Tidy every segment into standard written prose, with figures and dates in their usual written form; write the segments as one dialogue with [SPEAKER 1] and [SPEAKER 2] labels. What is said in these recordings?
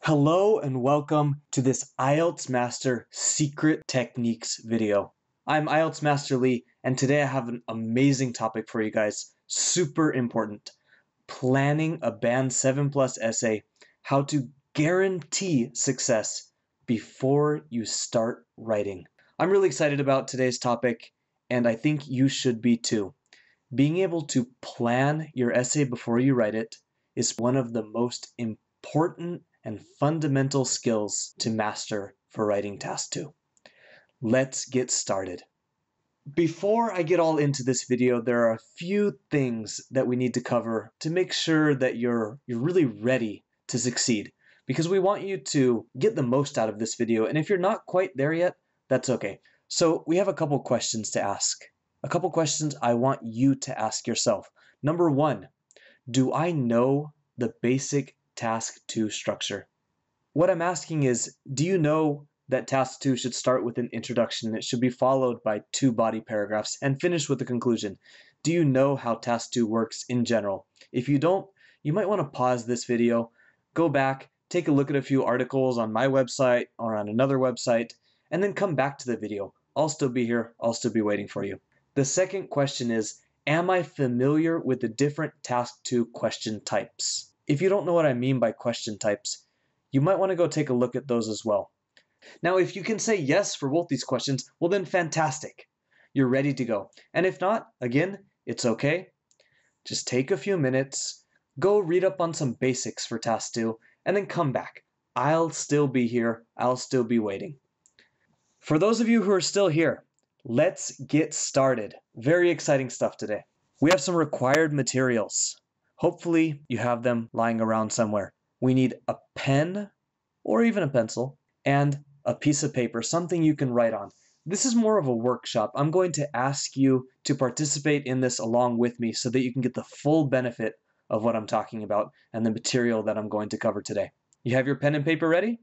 [SPEAKER 1] Hello and welcome to this IELTS Master Secret Techniques video. I'm IELTS Master Lee, and today I have an amazing topic for you guys. Super important. Planning a Band 7 Plus essay, how to guarantee success before you start writing. I'm really excited about today's topic, and I think you should be too. Being able to plan your essay before you write it is one of the most important and fundamental skills to master for writing Task 2. Let's get started. Before I get all into this video, there are a few things that we need to cover to make sure that you're really ready to succeed, because we want you to get the most out of this video, and if you're not quite there yet, that's okay. So we have a couple questions to ask. A couple questions I want you to ask yourself. Number one, do I know the basic Task 2 structure? What I'm asking is, do you know that Task 2 should start with an introduction? It should be followed by 2 body paragraphs and finish with a conclusion. Do you know how Task 2 works in general? If you don't, you might want to pause this video, go back, take a look at a few articles on my website or on another website, and then come back to the video. I'll still be here. I'll still be waiting for you. The second question is, am I familiar with the different Task 2 question types? If you don't know what I mean by question types, you might want to go take a look at those as well. Now, if you can say yes for both these questions, well then fantastic. You're ready to go. And if not, again, it's okay. Just take a few minutes, go read up on some basics for Task 2, and then come back. I'll still be here. I'll still be waiting. For those of you who are still here, let's get started. Very exciting stuff today. We have some required materials. Hopefully you have them lying around somewhere. We need a pen or even a pencil and a piece of paper, something you can write on. This is more of a workshop. I'm going to ask you to participate in this along with me so that you can get the full benefit of what I'm talking about and the material that I'm going to cover today. You have your pen and paper ready?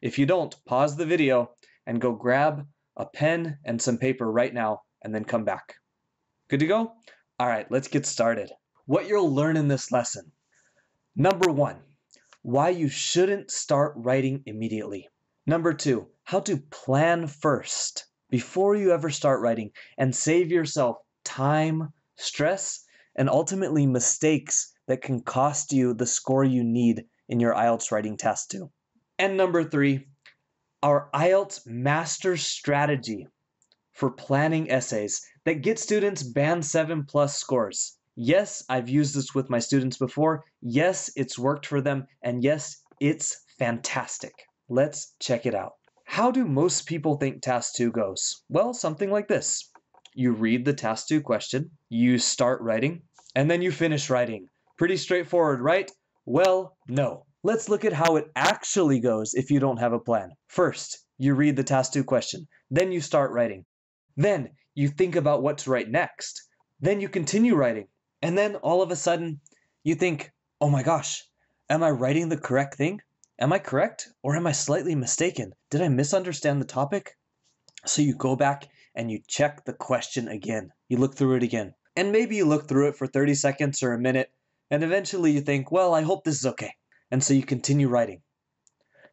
[SPEAKER 1] If you don't, pause the video and go grab a pen and some paper right now and then come back. Good to go? All right, let's get started. What you'll learn in this lesson. Number one, why you shouldn't start writing immediately. Number two, how to plan first before you ever start writing and save yourself time, stress, and ultimately mistakes that can cost you the score you need in your IELTS writing Task 2. And number three, our IELTS Master strategy for planning essays that get students Band 7 plus scores. Yes, I've used this with my students before. Yes, it's worked for them. And yes, it's fantastic. Let's check it out. How do most people think Task 2 goes? Well, something like this. You read the Task 2 question, you start writing, and then you finish writing. Pretty straightforward, right? Well, no. Let's look at how it actually goes if you don't have a plan. First, you read the Task 2 question. Then you start writing. Then you think about what to write next. Then you continue writing. And then all of a sudden, you think, oh my gosh, am I writing the correct thing? Am I correct? Or am I slightly mistaken? Did I misunderstand the topic? So you go back and you check the question again. You look through it again. And maybe you look through it for 30 seconds or a minute, and eventually you think, well, I hope this is okay. And so you continue writing.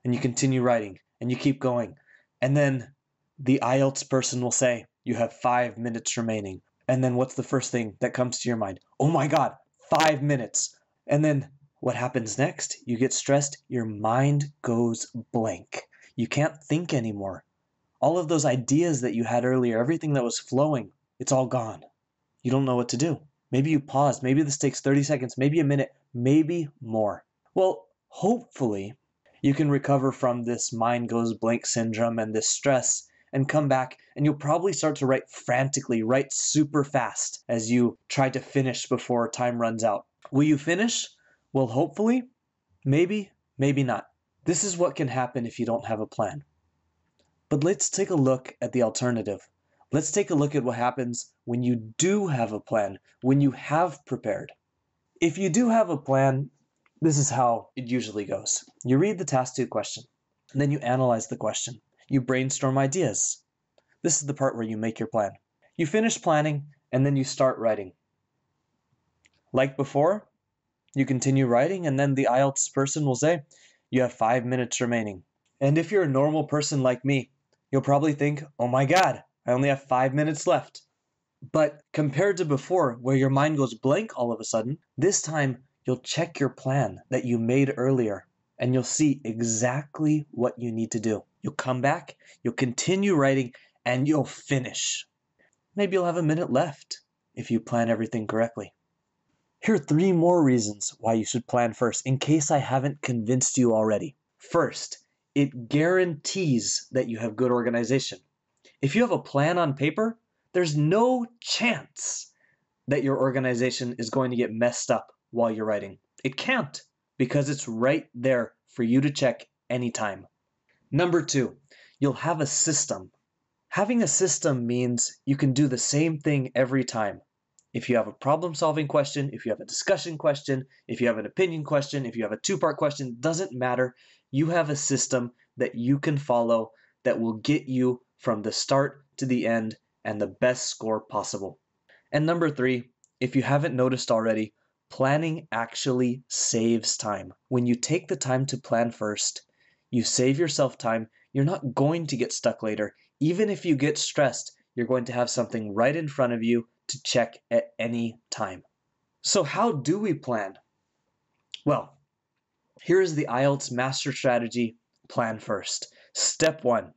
[SPEAKER 1] And you continue writing. And you keep going. And then the IELTS person will say, you have 5 minutes remaining. And then what's the first thing that comes to your mind? Oh my God, 5 minutes. And then what happens next? You get stressed. Your mind goes blank. You can't think anymore. All of those ideas that you had earlier, everything that was flowing, it's all gone. You don't know what to do. Maybe you pause. Maybe this takes 30 seconds, maybe a minute, maybe more. Well, hopefully you can recover from this mind goes blank syndrome and this stress and come back, and you'll probably start to write frantically, write super fast as you try to finish before time runs out. Will you finish? Well, hopefully, maybe, maybe not. This is what can happen if you don't have a plan. But let's take a look at the alternative. Let's take a look at what happens when you do have a plan, when you have prepared. If you do have a plan, this is how it usually goes. You read the Task 2 question, and then you analyze the question. You brainstorm ideas. This is the part where you make your plan. You finish planning, and then you start writing. Like before, you continue writing, and then the IELTS person will say, You have 5 minutes remaining. And if you're a normal person like me, you'll probably think, oh my God, I only have 5 minutes left. But compared to before, where your mind goes blank all of a sudden, this time you'll check your plan that you made earlier and you'll see exactly what you need to do. You'll come back, you'll continue writing, and you'll finish. Maybe you'll have a minute left if you plan everything correctly. Here are 3 more reasons why you should plan first, in case I haven't convinced you already. First, it guarantees that you have good organization. If you have a plan on paper, there's no chance that your organization is going to get messed up while you're writing. It can't, because it's right there for you to check anytime. Number 2, you'll have a system. Having a system means you can do the same thing every time. If you have a problem-solving question, if you have a discussion question, if you have an opinion question, if you have a 2-part question, doesn't matter. You have a system that you can follow that will get you from the start to the end and the best score possible. And number 3, if you haven't noticed already, planning actually saves time. When you take the time to plan first, you save yourself time. You're not going to get stuck later. Even if you get stressed, you're going to have something right in front of you to check at any time. So how do we plan? Well, here is the IELTS Master strategy: plan first. Step 1,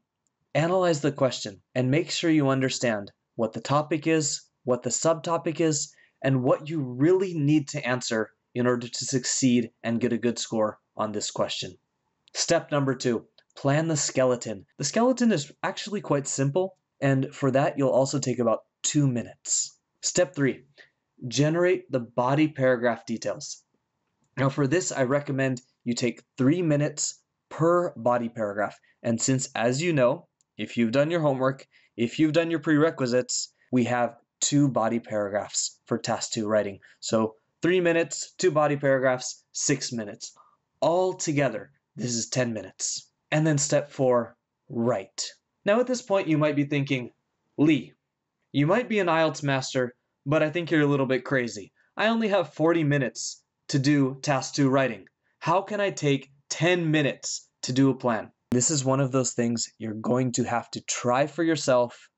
[SPEAKER 1] analyze the question and make sure you understand what the topic is, what the subtopic is, and what you really need to answer in order to succeed and get a good score on this question. Step number 2, plan the skeleton. The skeleton is actually quite simple, and for that you'll also take about 2 minutes. Step 3, generate the body paragraph details. Now for this, I recommend you take 3 minutes per body paragraph. And since, as you know, if you've done your homework, if you've done your prerequisites, we have 2 body paragraphs for task 2 writing. So 3 minutes, 2 body paragraphs, 6 minutes. All together, this is 10 minutes. And then step 4, write. Now at this point, you might be thinking, Lee, you might be an IELTS master, but I think you're a little bit crazy. I only have 40 minutes to do task 2 writing. How can I take 10 minutes to do a plan? This is one of those things you're going to have to try for yourself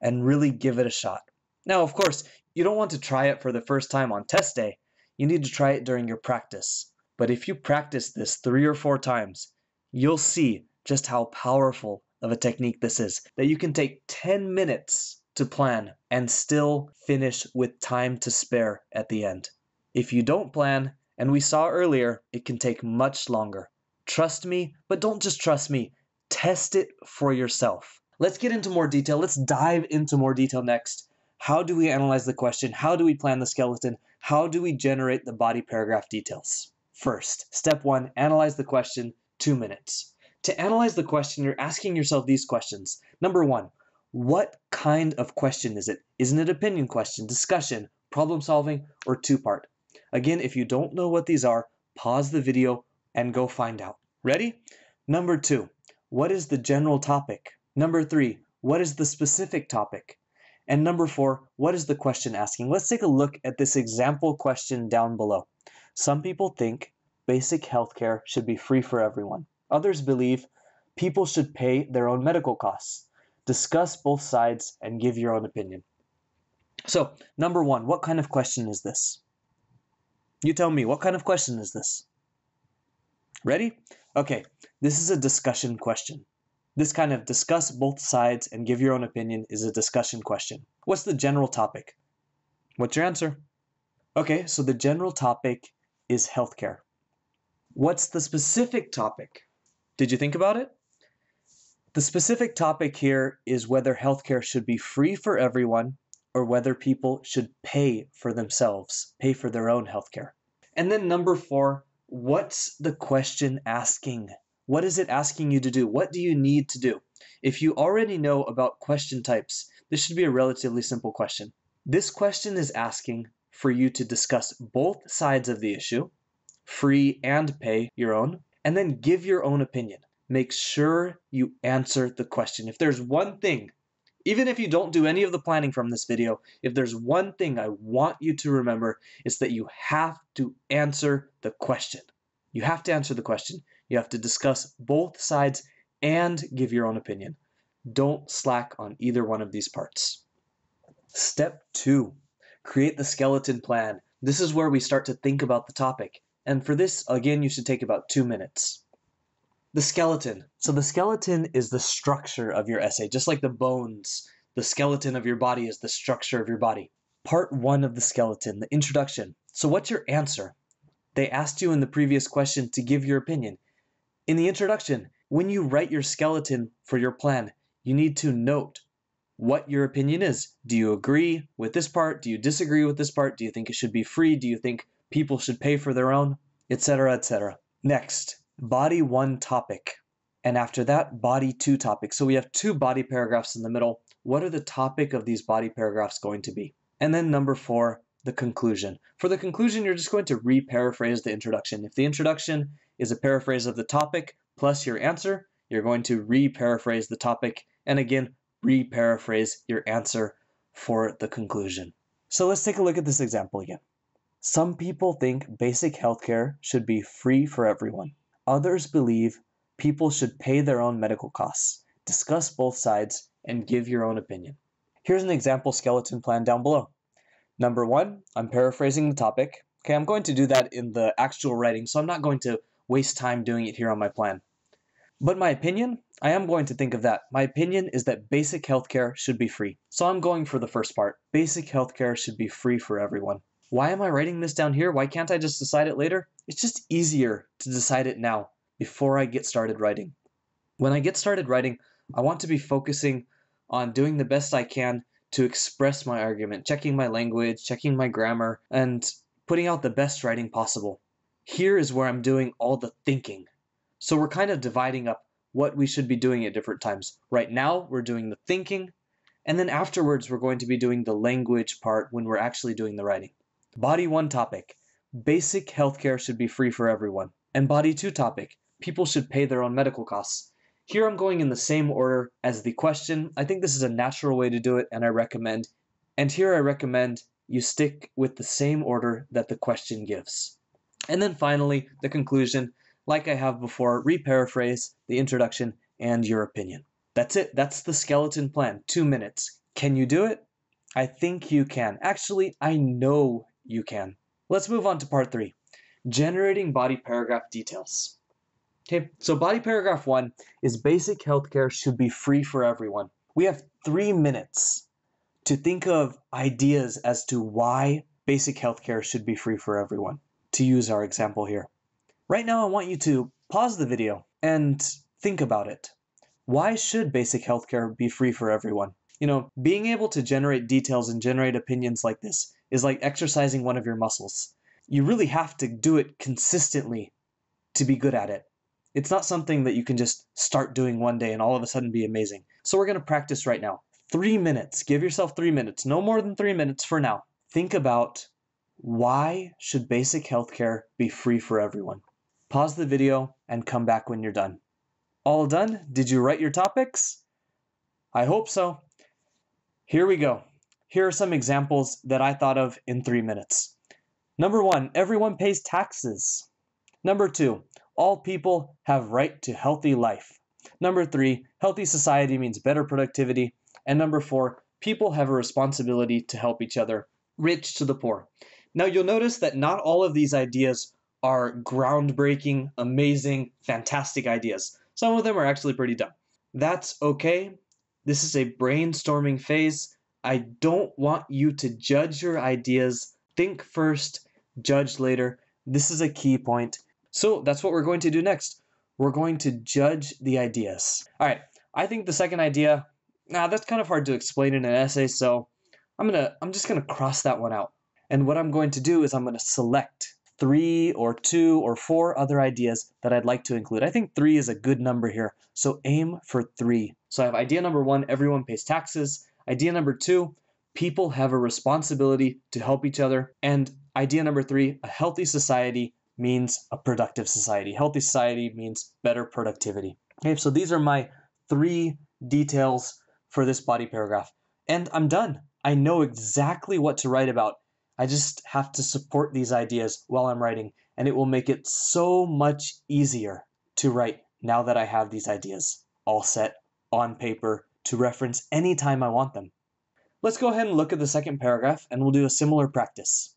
[SPEAKER 1] and really give it a shot. Now, of course, you don't want to try it for the first time on test day. You need to try it during your practice. But if you practice this 3 or 4 times, you'll see just how powerful of a technique this is, that you can take 10 minutes to plan and still finish with time to spare at the end. If you don't plan, and we saw earlier, it can take much longer. Trust me, but don't just trust me. Test it for yourself. Let's get into more detail. Let's dive into more detail next. How do we analyze the question? How do we plan the skeleton? How do we generate the body paragraph details? First, step 1, analyze the question, 2 minutes. To analyze the question, you're asking yourself these questions. Number 1, what kind of question is it? Isn't it opinion question, discussion, problem solving, or 2-part? Again, if you don't know what these are, pause the video and go find out. Ready? Number 2, what is the general topic? Number 3, what is the specific topic? And number 4, what is the question asking? Let's take a look at this example question down below. Some people think basic healthcare should be free for everyone. Others believe people should pay their own medical costs. Discuss both sides and give your own opinion. So, number 1, what kind of question is this? You tell me, what kind of question is this? Ready? Okay, this is a discussion question. This kind of discuss both sides and give your own opinion is a discussion question. What's the general topic? What's your answer? Okay, so the general topic is healthcare. What's the specific topic? Did you think about it? The specific topic here is whether healthcare should be free for everyone or whether people should pay for themselves, pay for their own healthcare. And then number 4, what's the question asking? What is it asking you to do? What do you need to do? If you already know about question types, this should be a relatively simple question. This question is asking for you to discuss both sides of the issue, free and pay your own, and then give your own opinion. Make sure you answer the question. If there's one thing, even if you don't do any of the planning from this video, if there's one thing I want you to remember, it's that you have to answer the question. You have to answer the question. You have to discuss both sides and give your own opinion. Don't slack on either one of these parts. Step 2, create the skeleton plan. This is where we start to think about the topic. And for this, again, you should take about 2 minutes. The skeleton. So the skeleton is the structure of your essay, just like the bones. The skeleton of your body is the structure of your body. Part 1 of the skeleton, the introduction. So what's your answer? They asked you in the previous question to give your opinion. In the introduction, when you write your skeleton for your plan, you need to note what your opinion is. Do you agree with this part? Do you disagree with this part? Do you think it should be free? Do you think people should pay for their own? Etc., etc. Next, body 1 topic. And after that, body 2 topic. So we have 2 body paragraphs in the middle. What are the topic of these body paragraphs going to be? And then number 4, the conclusion. For the conclusion, you're just going to re-paraphrase the introduction. If the introduction is a paraphrase of the topic plus your answer, you're going to re-paraphrase the topic and again, re-paraphrase your answer for the conclusion. So let's take a look at this example again. Some people think basic healthcare should be free for everyone. Others believe people should pay their own medical costs. Discuss both sides and give your own opinion. Here's an example skeleton plan down below. Number 1, I'm paraphrasing the topic. Okay, I'm going to do that in the actual writing, so I'm not going to waste time doing it here on my plan. But my opinion, I am going to think of that. My opinion is that basic healthcare should be free. So I'm going for the first part. Basic healthcare should be free for everyone. Why am I writing this down here? Why can't I just decide it later? It's just easier to decide it now before I get started writing. When I get started writing, I want to be focusing on doing the best I can to express my argument, checking my language, checking my grammar, and putting out the best writing possible. Here is where I'm doing all the thinking. So we're kind of dividing up what we should be doing at different times. Right now, we're doing the thinking, and then afterwards, we're going to be doing the language part when we're actually doing the writing. Body 1 topic, basic healthcare should be free for everyone. And body 2 topic, people should pay their own medical costs. Here I'm going in the same order as the question. I think this is a natural way to do it, and I recommend. And here I recommend you stick with the same order that the question gives. And then finally, the conclusion, like I have before, re-paraphrase the introduction and your opinion. That's it. That's the skeleton plan. 2 minutes. Can you do it? I think you can. Actually, I know you can. Let's move on to part 3, generating body paragraph details. Okay, so body paragraph 1 is basic healthcare should be free for everyone. We have 3 minutes to think of ideas as to why basic healthcare should be free for everyone, to use our example here. Right now, I want you to pause the video and think about it. Why should basic healthcare be free for everyone? You know, being able to generate details and generate opinions like this is like exercising one of your muscles. You really have to do it consistently to be good at it. It's not something that you can just start doing one day and all of a sudden be amazing. So we're going to practice right now. 3 minutes. Give yourself 3 minutes. No more than 3 minutes for now. Think about why should basic healthcare be free for everyone. Pause the video and come back when you're done. All done? Did you write your topics? I hope so. Here we go. Here are some examples that I thought of in 3 minutes. Number 1, everyone pays taxes. Number 2, all people have right to healthy life. Number 3, healthy society means better productivity. And number 4, people have a responsibility to help each other, rich to the poor. Now you'll notice that not all of these ideas are groundbreaking, amazing, fantastic ideas. Some of them are actually pretty dumb. That's okay. This is a brainstorming phase. I don't want you to judge your ideas. Think first, judge later. This is a key point. So that's what we're going to do next. We're going to judge the ideas. All right, I think the second idea, that's kind of hard to explain in an essay, so I'm just gonna cross that one out. And what I'm going to do is I'm gonna select 3 or 2 or 4 other ideas that I'd like to include. I think 3 is a good number here, so aim for 3. So I have idea number 1, everyone pays taxes. Idea number 2, people have a responsibility to help each other. And idea number 3, a healthy society means a productive society. Healthy society means better productivity. Okay, so these are my 3 details for this body paragraph. And I'm done. I know exactly what to write about. I just have to support these ideas while I'm writing, and it will make it so much easier to write now that I have these ideas all set on paper to reference anytime I want them. Let's go ahead and look at the second paragraph and we'll do a similar practice.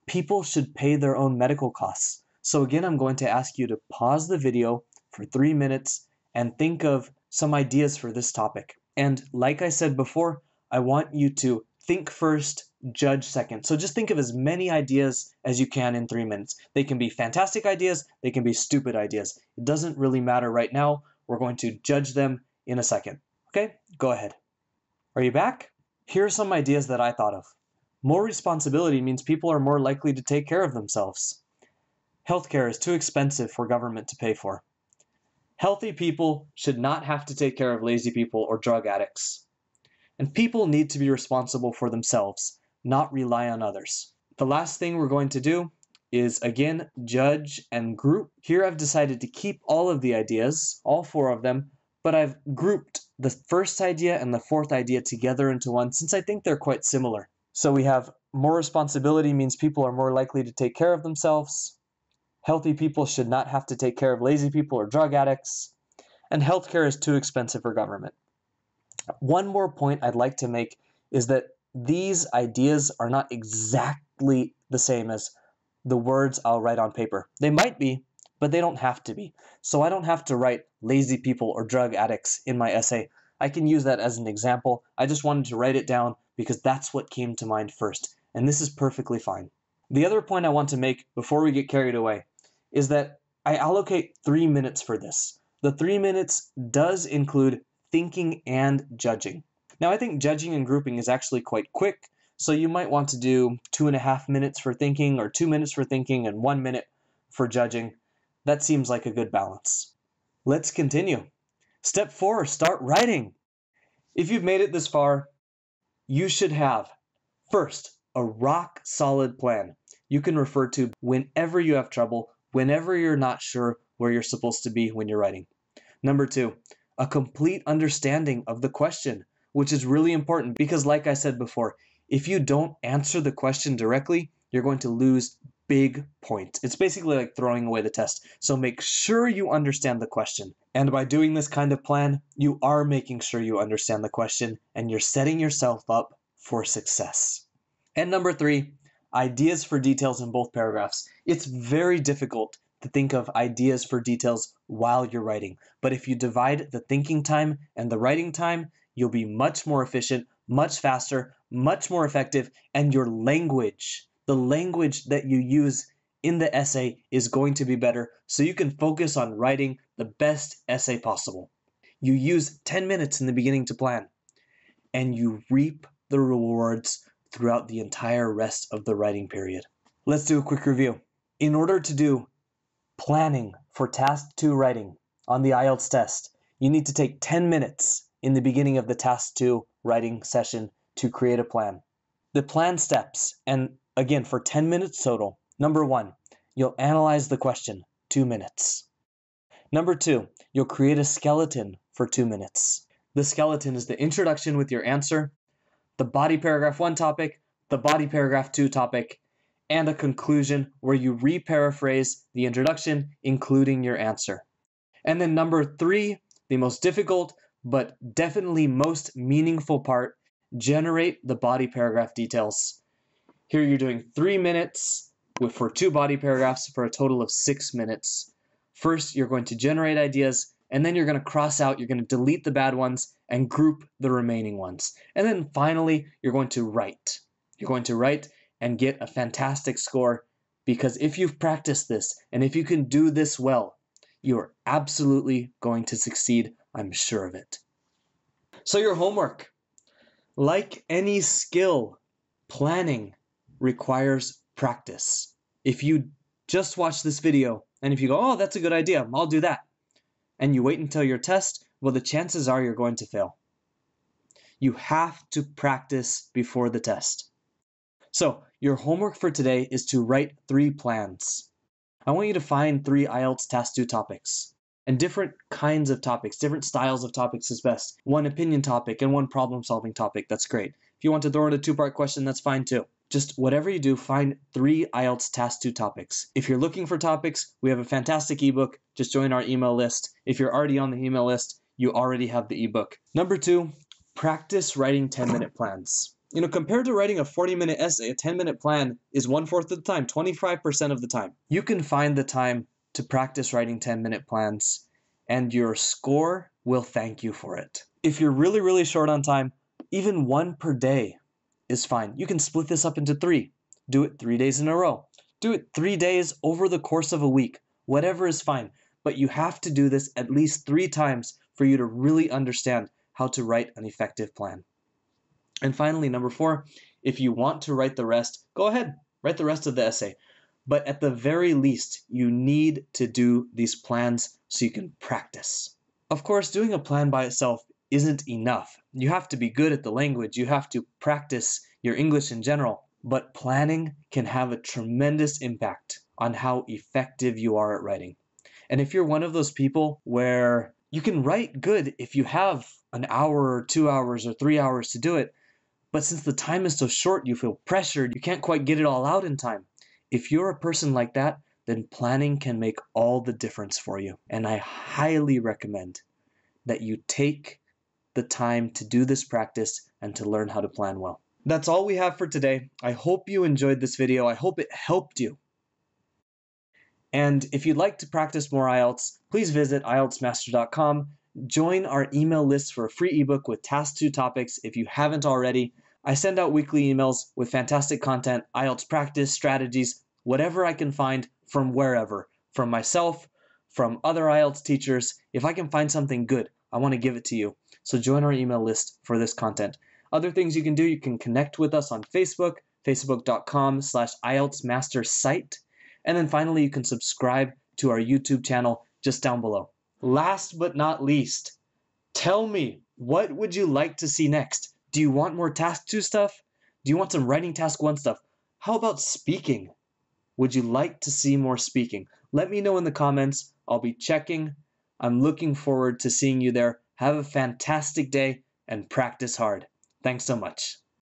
[SPEAKER 1] People should pay their own medical costs. So again, I'm going to ask you to pause the video for 3 minutes and think of some ideas for this topic. And like I said before, I want you to think first, judge second. So just think of as many ideas as you can in 3 minutes. They can be fantastic ideas, they can be stupid ideas. It doesn't really matter right now. We're going to judge them in a second. Okay, go ahead. Are you back? Here are some ideas that I thought of. More responsibility means people are more likely to take care of themselves. Healthcare is too expensive for government to pay for. Healthy people should not have to take care of lazy people or drug addicts. And people need to be responsible for themselves, not rely on others. The last thing we're going to do is, again, judge and group. Here I've decided to keep all of the ideas, all 4 of them, but I've grouped the first idea and the 4th idea together into one since I think they're quite similar. So we have more responsibility means people are more likely to take care of themselves. Healthy people should not have to take care of lazy people or drug addicts. And healthcare is too expensive for government. One more point I'd like to make is that these ideas are not exactly the same as the words I'll write on paper. They might be, but they don't have to be. So I don't have to write lazy people or drug addicts in my essay. I can use that as an example. I just wanted to write it down because that's what came to mind first, and this is perfectly fine. The other point I want to make before we get carried away is that I allocate 3 minutes for this. The 3 minutes does include thinking and judging. Now I think judging and grouping is actually quite quick, so you might want to do 2.5 minutes for thinking or 2 minutes for thinking and 1 minute for judging. That seems like a good balance. Let's continue. Step 4, start writing. If you've made it this far, you should have, first, a rock-solid plan you can refer to whenever you have trouble, whenever you're not sure where you're supposed to be when you're writing. Number 2, a complete understanding of the question, which is really important because, like I said before, if you don't answer the question directly, you're going to lose big points. It's basically like throwing away the test. So make sure you understand the question. And by doing this kind of plan, you are making sure you understand the question and you're setting yourself up for success. And number 3, ideas for details in both paragraphs. It's very difficult to think of ideas for details while you're writing. But if you divide the thinking time and the writing time, you'll be much more efficient, much faster, much more effective, and your language, the language that you use in the essay is going to be better, so you can focus on writing the best essay possible. You use 10 minutes in the beginning to plan, and you reap the rewards throughout the entire rest of the writing period. Let's do a quick review. In order to do planning for Task 2 writing on the IELTS test, you need to take 10 minutes in the beginning of the Task 2 writing session to create a plan. The plan steps, and again for 10 minutes total. Number 1, you'll analyze the question, 2 minutes. Number 2, you'll create a skeleton for 2 minutes. The skeleton is the introduction with your answer, the body paragraph 1 topic, the body paragraph 2 topic, and a conclusion where you re-paraphrase the introduction, including your answer. And then number 3, the most difficult, but definitely most meaningful part, generate the body paragraph details. Here you're doing 3 minutes for 2 body paragraphs for a total of 6 minutes. First, you're going to generate ideas, and then you're going to cross out, you're going to delete the bad ones, and group the remaining ones. And then finally, you're going to write. You're going to write and get a fantastic score, because if you've practiced this, and if you can do this well, you're absolutely going to succeed, I'm sure of it. So your homework. Like any skill, planning requires practice. If you just watch this video and if you go, oh, that's a good idea, I'll do that, and you wait until your test, well, the chances are you're going to fail. You have to practice before the test. So your homework for today is to write 3 plans. I want you to find 3 IELTS Task 2 topics. And different kinds of topics, different styles of topics is best. 1 opinion topic and 1 problem-solving topic, that's great. If you want to throw in a 2-part question, that's fine too. Just whatever you do, find 3 IELTS Task 2 topics. If you're looking for topics, we have a fantastic ebook. Just join our email list. If you're already on the email list, you already have the ebook. Number 2, practice writing 10-minute plans. Compared to writing a 40-minute essay, a 10-minute plan is 1/4 of the time, 25% of the time. You can find the time to practice writing 10-minute plans, and your score will thank you for it. If you're really, really short on time, even 1 per day is fine. You can split this up into 3. Do it 3 days in a row. Do it 3 days over the course of a week. Whatever is fine. But you have to do this at least 3 times for you to really understand how to write an effective plan. And finally, number 4, if you want to write the rest, go ahead, write the rest of the essay. But at the very least, you need to do these plans so you can practice. Of course, doing a plan by itself isn't enough. You have to be good at the language. You have to practice your English in general. But planning can have a tremendous impact on how effective you are at writing. And if you're one of those people where you can write good if you have an hour or 2 hours or 3 hours to do it, but since the time is so short, you feel pressured, you can't quite get it all out in time. If you're a person like that, then planning can make all the difference for you. And I highly recommend that you take the time to do this practice and to learn how to plan well. That's all we have for today. I hope you enjoyed this video. I hope it helped you. And if you'd like to practice more IELTS, please visit IELTSmaster.com. Join our email list for a free ebook with Task 2 topics if you haven't already. I send out weekly emails with fantastic content, IELTS practice, strategies, whatever I can find from wherever, from myself, from other IELTS teachers. If I can find something good, I want to give it to you. So join our email list for this content. Other things you can do, you can connect with us on Facebook, facebook.com/IELTS Master site. And then finally, you can subscribe to our YouTube channel just down below. Last but not least, tell me, what would you like to see next? Do you want more Task 2 stuff? Do you want some writing Task 1 stuff? How about speaking? Would you like to see more speaking? Let me know in the comments. I'll be checking. I'm looking forward to seeing you there. Have a fantastic day and practice hard. Thanks so much.